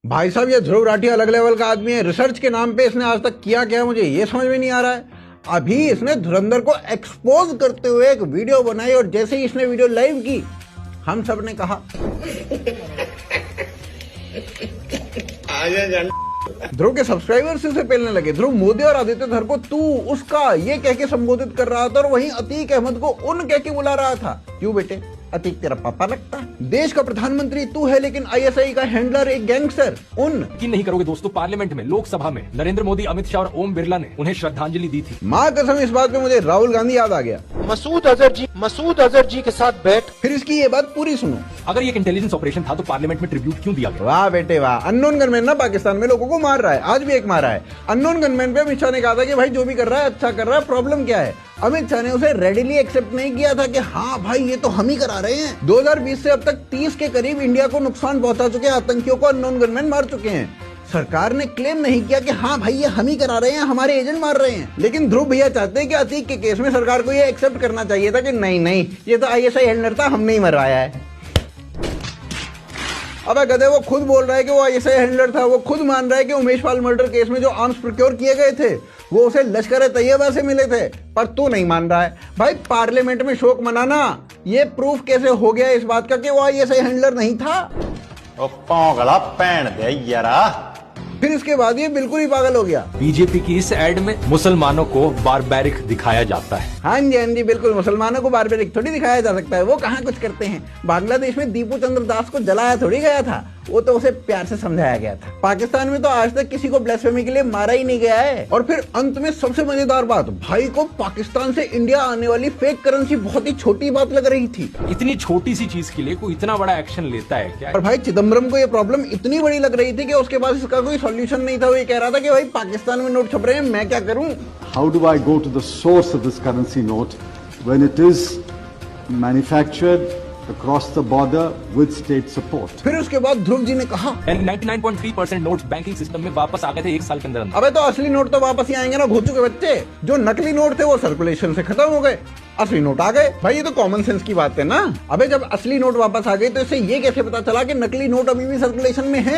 भाई साहब ये ध्रुव राठी अलग लेवल का आदमी है। रिसर्च के नाम पे इसने आज तक किया क्या मुझे ये समझ में नहीं आ रहा है। अभी इसने धुरंधर को एक्सपोज करते हुए एक वीडियो बनाई और जैसे ही इसने वीडियो लाइव की हम सब ने कहा ध्रुव के सब्सक्राइबर्स उसे पेलने लगे। ध्रुव मोदी और आदित्य धर को तू उसका ये कह के संबोधित कर रहा था और वहीं अतीक अहमद को उन कह के बुला रहा था। क्यों बेटे अतीक तेरा पापा लगता है? देश का प्रधानमंत्री तू है लेकिन आईएसआई का हैंडलर एक गैंगस्टर। यकीन नहीं करोगे दोस्तों, पार्लियामेंट में लोकसभा में नरेंद्र मोदी, अमित शाह और ओम बिरला ने उन्हें श्रद्धांजलि दी थी। माँ कसम इस बात पे मुझे राहुल गांधी याद आ गया। मसूद अजहर जी के साथ बैठ फिर इसकी ये बात पूरी सुनो। अगर ये एक इंटेलिजेंस ऑपरेशन था तो पार्लियामेंट में ट्रिब्यूट क्यों दिया गया? वाह बेटे वाह। अननोन गनमैन ना पाकिस्तान में लोगों को मार रहा है, आज भी एक मारा है। अननोन गनमैन पे अमित शाह ने कहा था कि भाई जो भी कर रहा है अच्छा कर रहा है, प्रॉब्लम क्या है? अमित शाह ने उसे रेडिली एक्सेप्ट नहीं किया था कि हाँ भाई ये तो हम ही करा रहे हैं। 2020 से अब तक 30 के करीब इंडिया को नुकसान पहुंचा चुके आतंकियों को अननोन गनमैन मार चुके हैं। सरकार ने क्लेम नहीं किया कि हाँ भाई ये हम ही करा रहे हैं, हमारे एजेंट मार रहे हैं। लेकिन ध्रुव भैया चाहते हैं कि अतीक के केस में सरकार को ये एक्सेप्ट करना चाहिए था कि नहीं ये तो आईएसआई हैंडलर था, हमने ही मरवाया है। अबे गधे वो खुद बोल रहा है कि वो आईएसआई हैंडलर था। वो खुद मान रहा है कि उमेश पाल मर्डर केस में जो आर्म्स प्रोक्योर किए गए थे वो उसे लश्कर तैयबा से मिले थे, पर तू नहीं मान रहा है। भाई पार्लियामेंट में शोक मनाना ये प्रूफ कैसे हो गया इस बात का कि वो आईएसआई हैंडलर नहीं था? फिर इसके बाद ये बिल्कुल ही पागल हो गया। बीजेपी की इस एड में मुसलमानों को बारबैरिक दिखाया जाता है। हाँ जी बिल्कुल, मुसलमानों को बारबैरिक थोड़ी दिखाया जा सकता है। वो कहाँ कुछ करते हैं। बांग्लादेश में दीपू चंद्र दास को जलाया थोड़ी गया था, वो तो उसे प्यार से समझाया गया था। पाकिस्तान में तो आज तक किसी को ब्लास्फेमी के लिए मारा ही नहीं गया है। और फिर अंत में सबसे मजेदार बात, भाई को पाकिस्तान से इंडिया आने वाली फेक करेंसी बहुत ही छोटी बात लग रही थी। इतनी छोटी सी चीज के लिए कोई इतना बड़ा एक्शन लेता है क्या? और भाई चिदम्बरम को ये प्रॉब्लम इतनी बड़ी लग रही थी कि उसके पास इसका कोई सॉल्यूशन नहीं था। वो ये कह रहा था कि भाई पाकिस्तान में नोट छप रहे हैं, मैं क्या करूं? How do I go to the source of this currency note when it is manufactured across the border with state support? फिर उसके बाद ध्रुव जी ने कहा 99.3% नोट्स बैंकिंग सिस्टम में वापस आ गए थे 1 साल के अंदर। अबे तो असली नोट तो वापस ही आएंगे ना भूचू के बच्चे। जो नकली नोट थे वो सर्कुलेशन से खत्म हो गए, असली नोट आ गए। भाई ये तो कॉमन सेंस की बात है ना। अबे जब असली नोट वापस आ गए तो इससे ये कैसे पता चला कि नकली नोट अभी भी सर्कुलेशन में है?